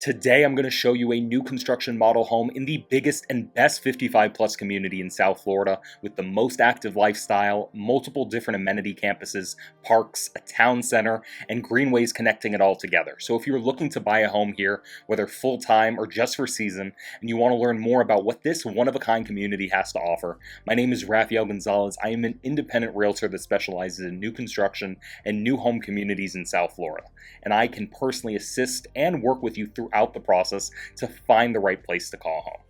Today, I'm going to show you a new construction model home in the biggest and best 55 plus community in South Florida with the most active lifestyle, multiple different amenity campuses, parks, a town center, and greenways connecting it all together. So if you're looking to buy a home here, whether full-time or just for season, and you want to learn more about what this one-of-a-kind community has to offer, my name is Rafael Gonzalez. I am an independent realtor that specializes in new construction and new home communities in South Florida, and I can personally assist and work with you throughout the process to find the right place to call home.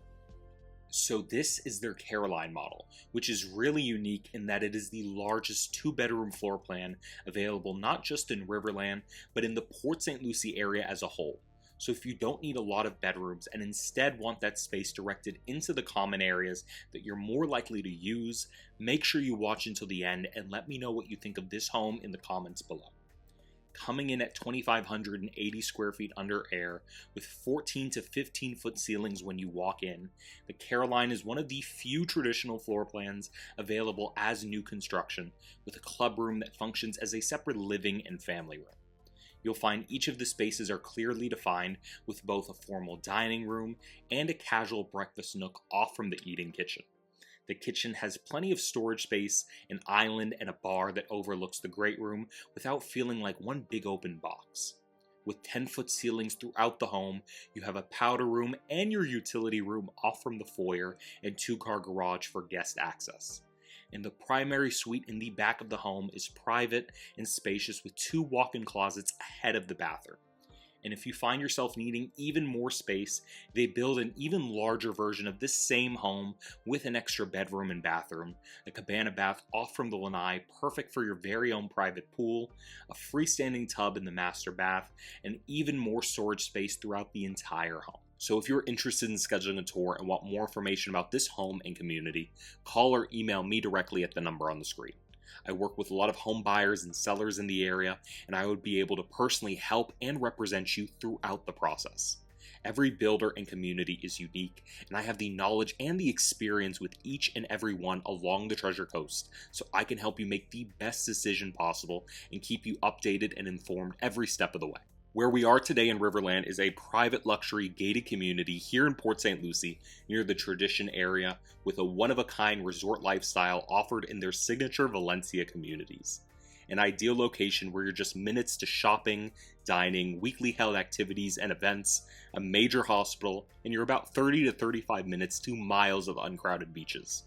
So this is their Caroline model, which is really unique in that it is the largest two-bedroom floor plan available not just in Riverland, but in the Port St Lucie area as a whole. So if you don't need a lot of bedrooms and instead want that space directed into the common areas that you're more likely to use, make sure you watch until the end and let me know what you think of this home in the comments below. Coming in at 2,580 square feet under air with 14 to 15 foot ceilings when you walk in, the Caroline is one of the few traditional floor plans available as new construction, with a club room that functions as a separate living and family room. You'll find each of the spaces are clearly defined, with both a formal dining room and a casual breakfast nook off from the eating kitchen. The kitchen has plenty of storage space, an island, and a bar that overlooks the great room without feeling like one big open box. With 10-foot ceilings throughout the home, you have a powder room and your utility room off from the foyer and two-car garage for guest access. And the primary suite in the back of the home is private and spacious with two walk-in closets ahead of the bathroom. And if you find yourself needing even more space, they build an even larger version of this same home with an extra bedroom and bathroom, a cabana bath off from the lanai, perfect for your very own private pool, a freestanding tub in the master bath, and even more storage space throughout the entire home. So if you're interested in scheduling a tour and want more information about this home and community, call or email me directly at the number on the screen. I work with a lot of home buyers and sellers in the area, and I would be able to personally help and represent you throughout the process. Every builder and community is unique, and I have the knowledge and the experience with each and every one along the Treasure Coast, so I can help you make the best decision possible and keep you updated and informed every step of the way. Where we are today in Riverland is a private luxury gated community here in Port St Lucie near the Tradition area with a one-of-a-kind resort lifestyle offered in their signature Valencia communities. An ideal location where you're just minutes to shopping, dining, weekly held activities and events, a major hospital, and you're about 30 to 35 minutes to miles of uncrowded beaches.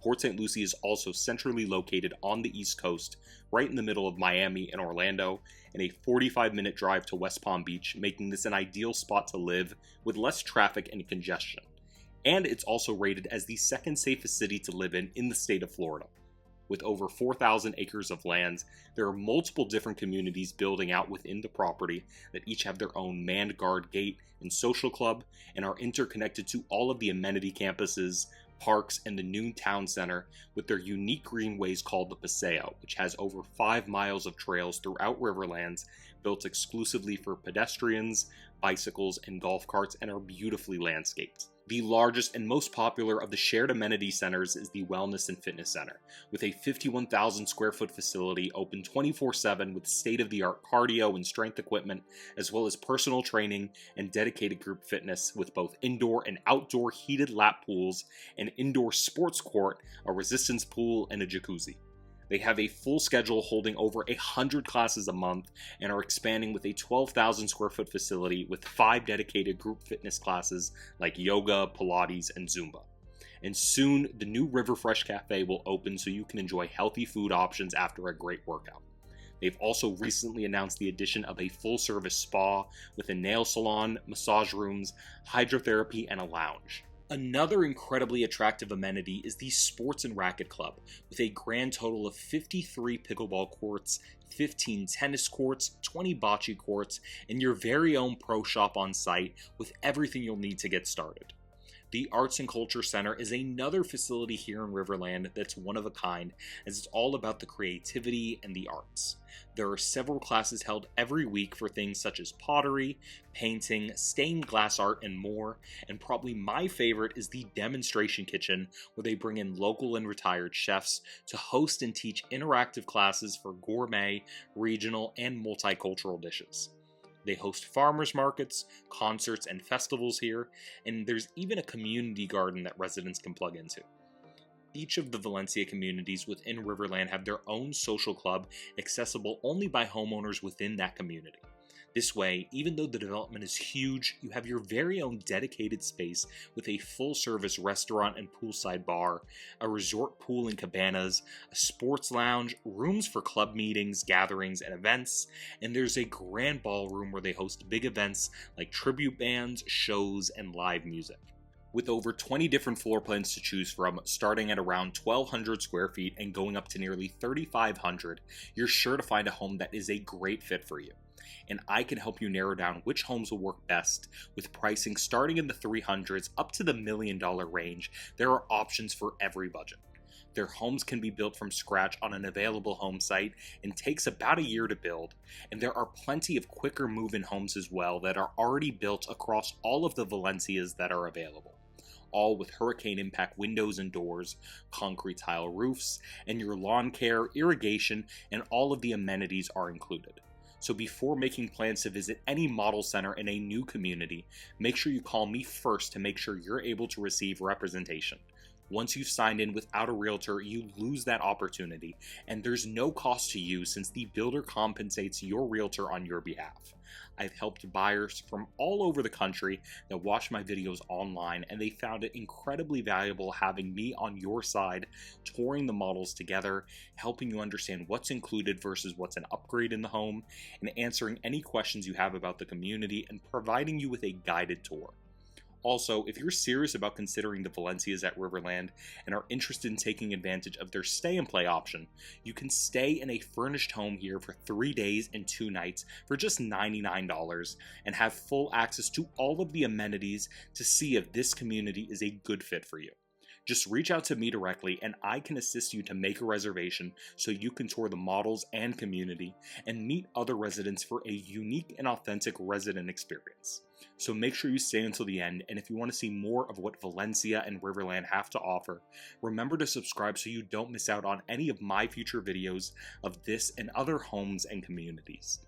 Port St Lucie is also centrally located on the East Coast, right in the middle of Miami and Orlando, and a 45-minute drive to West Palm Beach, making this an ideal spot to live with less traffic and congestion. And it's also rated as the second safest city to live in the state of Florida. With over 4,000 acres of land, there are multiple different communities building out within the property that each have their own manned guard gate and social club and are interconnected to all of the amenity campuses, parks, and the new town center with their unique greenways called the Paseo, which has over 5 miles of trails throughout Riverlands built exclusively for pedestrians, bicycles, and golf carts and are beautifully landscaped. The largest and most popular of the shared amenity centers is the Wellness and Fitness Center, with a 51,000 square foot facility open 24/7 with state-of-the-art cardio and strength equipment, as well as personal training and dedicated group fitness with both indoor and outdoor heated lap pools, an indoor sports court, a resistance pool, and a jacuzzi. They have a full schedule holding over 100 classes a month and are expanding with a 12,000 square foot facility with 5 dedicated group fitness classes like yoga, Pilates, and Zumba. And soon, the new River Fresh Cafe will open so you can enjoy healthy food options after a great workout. They've also recently announced the addition of a full-service spa with a nail salon, massage rooms, hydrotherapy, and a lounge. Another incredibly attractive amenity is the Sports and Racket Club, with a grand total of 53 pickleball courts, 15 tennis courts, 20 bocce courts, and your very own pro shop on site with everything you'll need to get started. The Arts and Culture Center is another facility here in Riverland that's one of a kind, as it's all about the creativity and the arts. There are several classes held every week for things such as pottery, painting, stained glass art, and more, and probably my favorite is the demonstration kitchen, where they bring in local and retired chefs to host and teach interactive classes for gourmet, regional, and multicultural dishes. They host farmers markets, concerts, and festivals here, and there's even a community garden that residents can plug into. Each of the Valencia communities within Riverland have their own social club accessible only by homeowners within that community. This way, even though the development is huge, you have your very own dedicated space with a full-service restaurant and poolside bar, a resort pool and cabanas, a sports lounge, rooms for club meetings, gatherings, and events, and there's a grand ballroom where they host big events like tribute bands, shows, and live music. With over 20 different floor plans to choose from, starting at around 1,200 square feet and going up to nearly 3,500, you're sure to find a home that is a great fit for you. And I can help you narrow down which homes will work best. With pricing starting in the 300s up to the $1 million range, there are options for every budget. Their homes can be built from scratch on an available home site and takes about a year to build, and there are plenty of quicker move-in homes as well that are already built across all of the Valencias that are available. All with hurricane impact windows and doors, concrete tile roofs, and your lawn care, irrigation, and all of the amenities are included. So before making plans to visit any model center in a new community, make sure you call me first to make sure you're able to receive representation. Once you've signed in without a realtor, you lose that opportunity, and there's no cost to you since the builder compensates your realtor on your behalf. I've helped buyers from all over the country that watch my videos online, and they found it incredibly valuable having me on your side, touring the models together, helping you understand what's included versus what's an upgrade in the home, and answering any questions you have about the community and providing you with a guided tour. Also, if you're serious about considering the Valencias at Riverland and are interested in taking advantage of their stay and play option, you can stay in a furnished home here for 3 days and 2 nights for just $99 and have full access to all of the amenities to see if this community is a good fit for you. Just reach out to me directly and I can assist you to make a reservation so you can tour the models and community and meet other residents for a unique and authentic resident experience. So make sure you stay until the end, and if you want to see more of what Valencia and Riverland have to offer, remember to subscribe so you don't miss out on any of my future videos of this and other homes and communities.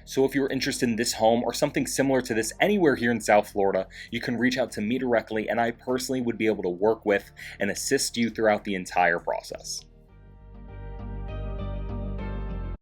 So if you're interested in this home or something similar to this anywhere here in South Florida, you can reach out to me directly, and I personally would be able to work with and assist you throughout the entire process.